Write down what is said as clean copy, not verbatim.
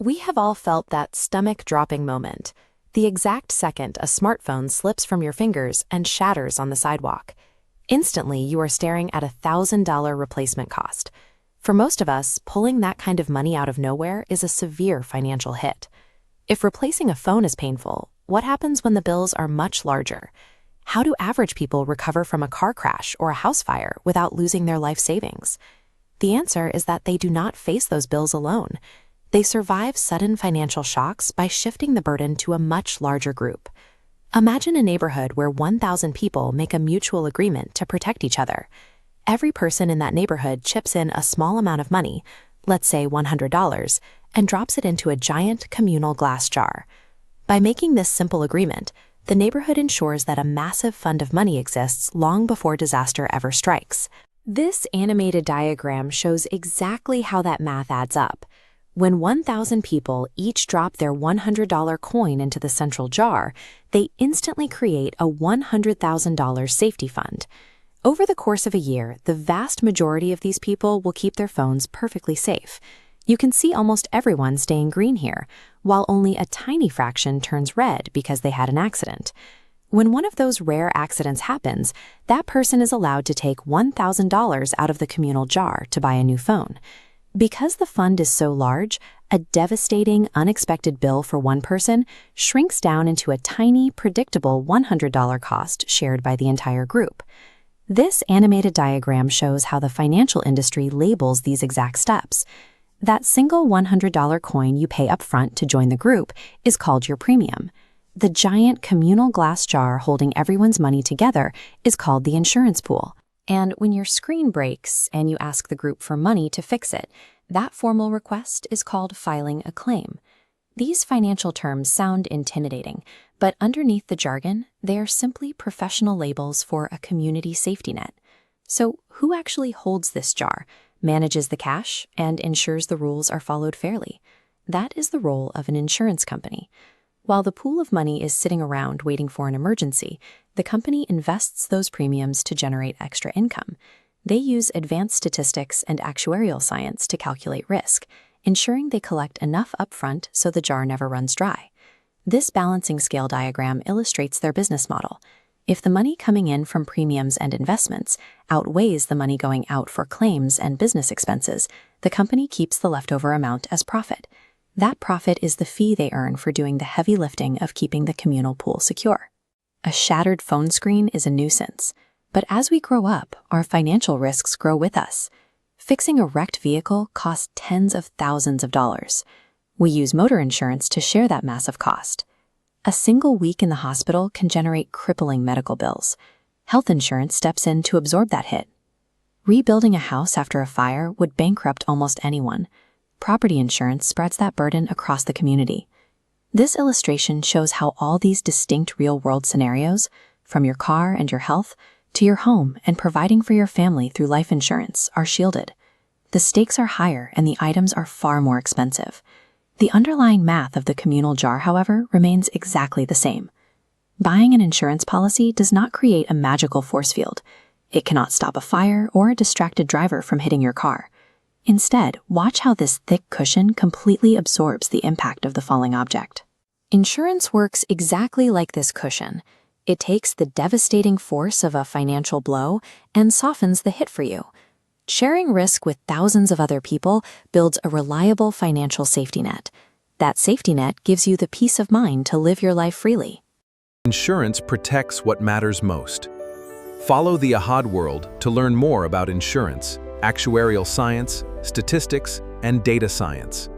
We have all felt that stomach-dropping moment, the exact second a smartphone slips from your fingers and shatters on the sidewalk. Instantly, you are staring at a $1,000 replacement cost. For most of us, pulling that kind of money out of nowhere is a severe financial hit. If replacing a phone is painful, what happens when the bills are much larger? How do average people recover from a car crash or a house fire without losing their life savings? The answer is that they do not face those bills alone. They survive sudden financial shocks by shifting the burden to a much larger group. Imagine a neighborhood where 1,000 people make a mutual agreement to protect each other. Every person in that neighborhood chips in a small amount of money, let's say $100, and drops it into a giant communal glass jar. By making this simple agreement, the neighborhood ensures that a massive fund of money exists long before disaster ever strikes. This animated diagram shows exactly how that math adds up. When 1,000 people each drop their $100 coin into the central jar, they instantly create a $100,000 safety fund. Over the course of a year, the vast majority of these people will keep their phones perfectly safe. You can see almost everyone staying green here, while only a tiny fraction turns red because they had an accident. When one of those rare accidents happens, that person is allowed to take $1,000 out of the communal jar to buy a new phone. Because the fund is so large, a devastating, unexpected bill for one person shrinks down into a tiny, predictable $100 cost shared by the entire group. This animated diagram shows how the financial industry labels these exact steps. That single $100 coin you pay upfront to join the group is called your premium. The giant communal glass jar holding everyone's money together is called the insurance pool. And when your screen breaks and you ask the group for money to fix it, that formal request is called filing a claim. These financial terms sound intimidating, but underneath the jargon, they are simply professional labels for a community safety net. So who actually holds this jar, manages the cash, and ensures the rules are followed fairly? That is the role of an insurance company. While the pool of money is sitting around waiting for an emergency, the company invests those premiums to generate extra income. They use advanced statistics and actuarial science to calculate risk, ensuring they collect enough upfront so the jar never runs dry. This balancing scale diagram illustrates their business model. If the money coming in from premiums and investments outweighs the money going out for claims and business expenses, the company keeps the leftover amount as profit. That profit is the fee they earn for doing the heavy lifting of keeping the communal pool secure. A shattered phone screen is a nuisance, but as we grow up, our financial risks grow with us. Fixing a wrecked vehicle costs tens of thousands of dollars. We use motor insurance to share that massive cost. A single week in the hospital can generate crippling medical bills. Health insurance steps in to absorb that hit. Rebuilding a house after a fire would bankrupt almost anyone. Property insurance spreads that burden across the community. This illustration shows how all these distinct real-world scenarios, from your car and your health to your home and providing for your family through life insurance, are shielded. The stakes are higher and the items are far more expensive. The underlying math of the communal jar, however, remains exactly the same. Buying an insurance policy does not create a magical force field. It cannot stop a fire or a distracted driver from hitting your car. Instead, watch how this thick cushion completely absorbs the impact of the falling object. Insurance works exactly like this cushion. It takes the devastating force of a financial blow and softens the hit for you. Sharing risk with thousands of other people builds a reliable financial safety net. That safety net gives you the peace of mind to live your life freely. Insurance protects what matters most. Follow the AHAD world to learn more about insurance, actuarial science, statistics, and data science.